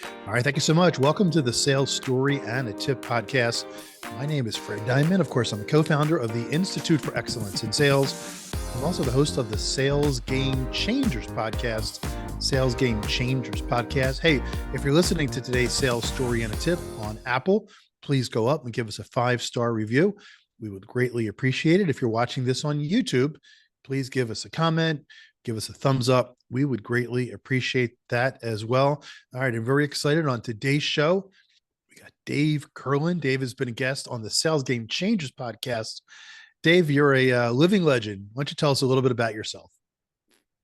All right, thank you so much. Welcome to the Sales Story and a Tip podcast. My name is Fred Diamond. Of course, I'm the co-founder of the Institute for Excellence in Sales. I'm also the host of the Sales Game Changers podcast. Sales Game Changers podcast. Hey, if you're listening to today's Sales Story and a Tip on Apple, please go up and give us a 5-star review. We would greatly appreciate it. If you're watching this on YouTube, please give us a comment, give us a thumbs up. We would greatly appreciate that as well. All right, I'm very excited. On today's show, we got Dave Kurlan. Dave has been a guest on the Sales Game Changers podcast. Dave, you're a living legend. Why don't you tell us a little bit about yourself?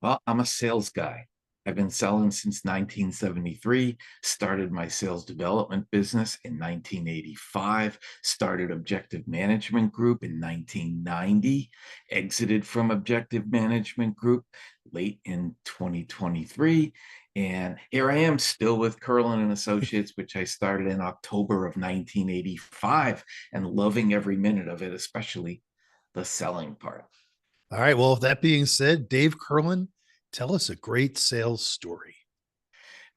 Well, I'm a sales guy. I've been selling since 1973, started my sales development business in 1985, started Objective Management Group in 1990, exited from Objective Management Group late in 2023. And here I am still with Kurlan and Associates, which I started in October of 1985, and loving every minute of it, especially the selling part. All right, well, that being said, Dave Kurlan, tell us a great sales story.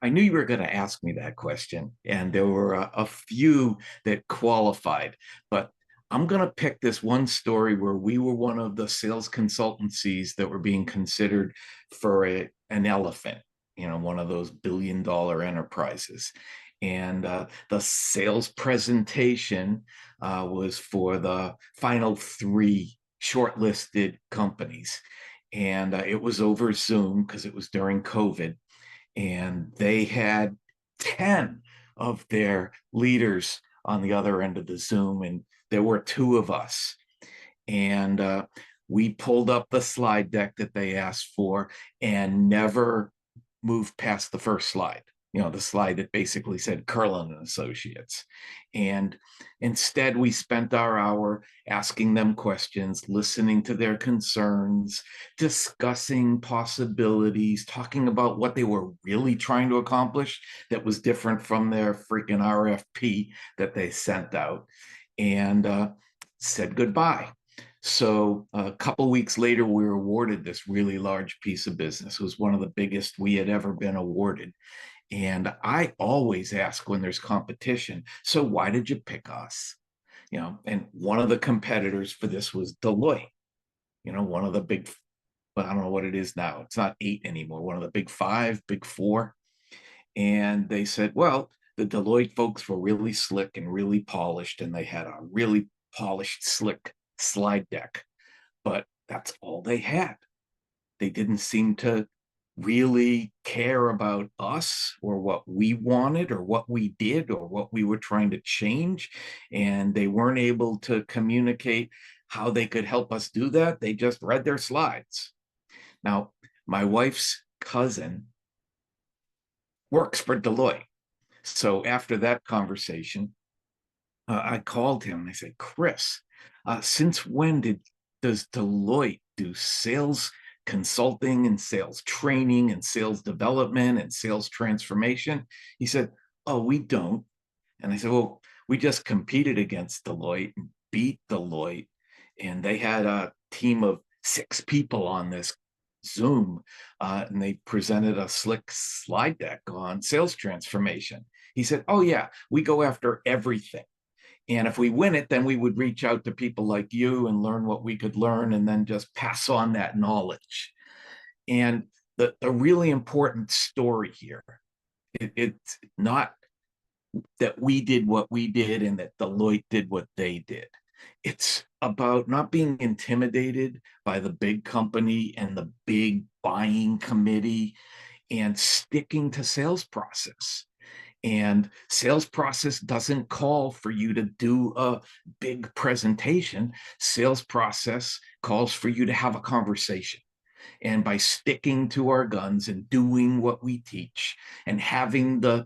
I knew you were going to ask me that question, and there were a few that qualified, but I'm going to pick this one story where we were one of the sales consultancies that were being considered for an elephant, one of those billion-dollar enterprises. And the sales presentation was for the final 3 shortlisted companies. And it was over Zoom because it was during COVID. And they had 10 of their leaders on the other end of the Zoom. And there were 2 of us. And we pulled up the slide deck that they asked for and never moved past the first slide. The slide that basically said Kurlan and Associates. And instead, we spent our hour asking them questions, listening to their concerns, discussing possibilities, talking about what they were really trying to accomplish that was different from their freaking RFP that they sent out, and said goodbye. So a couple of weeks later, we were awarded this really large piece of business. It was one of the biggest we had ever been awarded. And I always ask when there's competition, so why did you pick us? And one of the competitors for this was Deloitte, one of the big, but I don't know what it is now. It's not 8 anymore. One of the big 5, big 4. And they said, well, the Deloitte folks were really slick and really polished, and they had a really polished, slick slide deck. But that's all they had. They didn't seem to really care about us or what we wanted or what we did or what we were trying to change. And they weren't able to communicate how they could help us do that. They just read their slides. Now, my wife's cousin works for Deloitte. So after that conversation, I called him and I said, Chris, since when does Deloitte do sales consulting and sales training and sales development and sales transformation? He said, oh, we don't. And I said, well, we just competed against Deloitte and beat Deloitte. And they had a team of 6 people on this Zoom, and they presented a slick slide deck on sales transformation. He said, oh, yeah, we go after everything. And if we win it, then we would reach out to people like you and learn what we could learn and then just pass on that knowledge. And the really important story here, it's not that we did what we did and that Deloitte did what they did. It's about not being intimidated by the big company and the big buying committee and sticking to sales process. And sales process doesn't call for you to do a big presentation. Sales process calls for you to have a conversation. And by sticking to our guns and doing what we teach and having the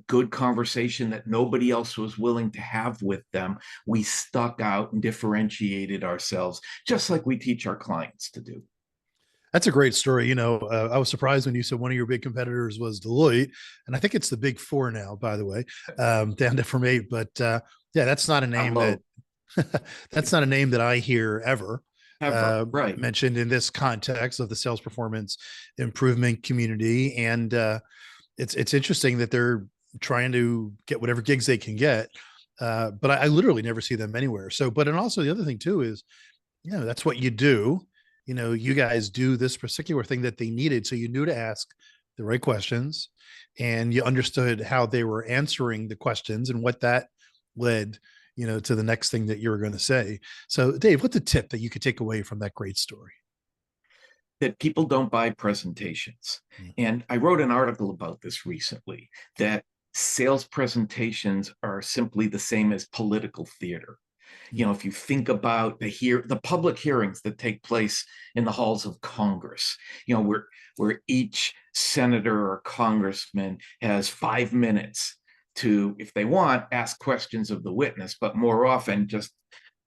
good conversation that nobody else was willing to have with them, we stuck out and differentiated ourselves, just like we teach our clients to do. That's a great story. I was surprised when you said one of your big competitors was Deloitte, and I think it's the big 4 now, by the way, down from 8. But yeah, that's not a name that that's not a name that I hear ever Right. mentioned in this context of the sales performance improvement community. And it's interesting that they're trying to get whatever gigs they can get. But I literally never see them anywhere. So, but and also the other thing too is, that's what you do. You guys do this particular thing that they needed. So you knew to ask the right questions, and you understood how they were answering the questions and what that led, to the next thing that you were going to say. So Dave, what's a tip that you could take away from that great story? That people don't buy presentations. Mhm. And I wrote an article about this recently, that sales presentations are simply the same as political theater. If you think about the public hearings that take place in the halls of Congress, where each senator or congressman has 5 minutes to, if they want, ask questions of the witness, but more often just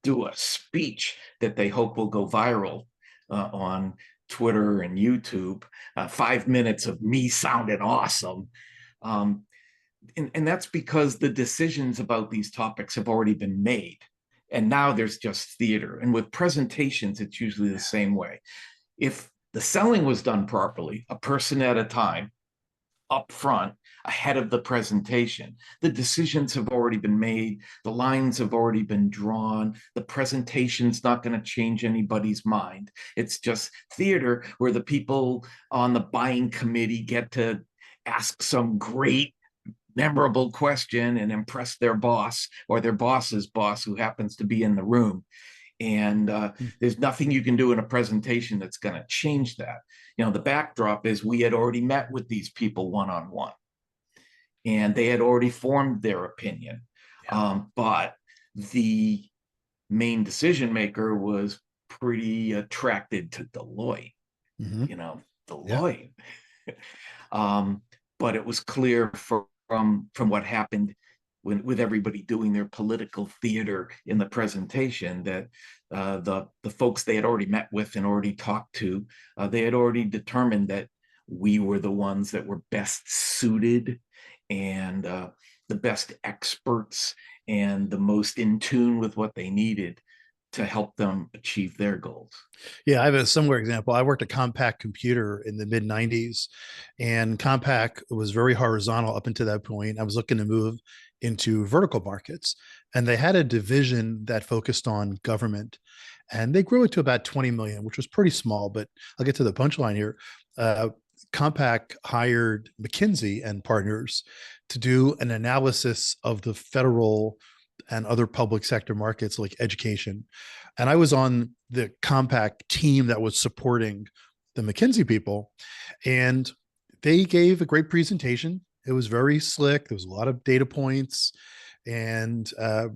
do a speech that they hope will go viral on Twitter and YouTube. 5 minutes of me sounding awesome. Um, and that's because the decisions about these topics have already been made. And now there's just theater. And with presentations, it's usually the same way. If the selling was done properly, a person at a time, up front, ahead of the presentation, the decisions have already been made, the lines have already been drawn, the presentation's not going to change anybody's mind. It's just theater where the people on the buying committee get to ask some great memorable question and impress their boss or their boss's boss, who happens to be in the room. And there's nothing you can do in a presentation that's going to change that. The backdrop is we had already met with these people one-on-one, and they had already formed their opinion. But the main decision maker was pretty attracted to Deloitte. Mm-hmm. Yeah. Deloitte. But it was clear from what happened with everybody doing their political theater in the presentation that the folks they had already met with and already talked to, they had already determined that we were the ones that were best suited and the best experts and the most in tune with what they needed to help them achieve their goals. Yeah, I have a similar example. I worked at Compaq Computer in the mid 90s, and Compaq was very horizontal up until that point. I was looking to move into vertical markets, and they had a division that focused on government, and they grew it to about 20 million, which was pretty small. But I'll get to the punchline here. Compaq hired McKinsey and partners to do an analysis of the federal and other public sector markets like education. And I was on the Compaq team that was supporting the McKinsey people. And they gave a great presentation. It was very slick. There was a lot of data points. And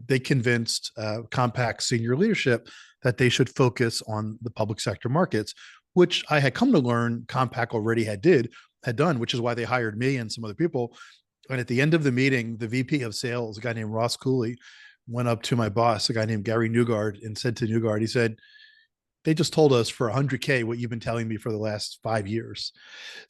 they convinced Compaq senior leadership that they should focus on the public sector markets, which I had come to learn Compaq already had done, which is why they hired me and some other people. And at the end of the meeting, the VP of sales, a guy named Ross Cooley, went up to my boss, a guy named Gary Newgard, and said to Newgard, he said, they just told us for 100K what you've been telling me for the last 5 years.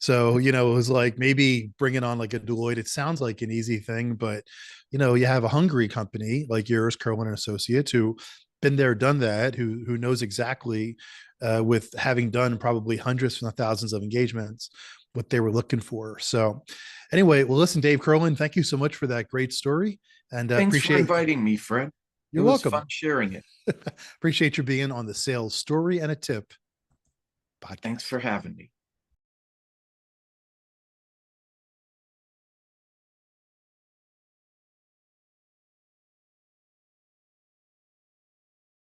So, it was like maybe bringing on like a Deloitte. It sounds like an easy thing, but, you have a hungry company like yours, Kurlan and Associates, who been there, done that, who knows exactly, with having done probably hundreds, if not thousands of engagements, what they were looking for. So anyway, well, listen, Dave Kurlan, thank you so much for that great story, and Thanks for appreciate. inviting me, Fred. It You're was fun welcome. sharing it. Appreciate you being on the Sales Story and a Tip Thanks podcast. for having me.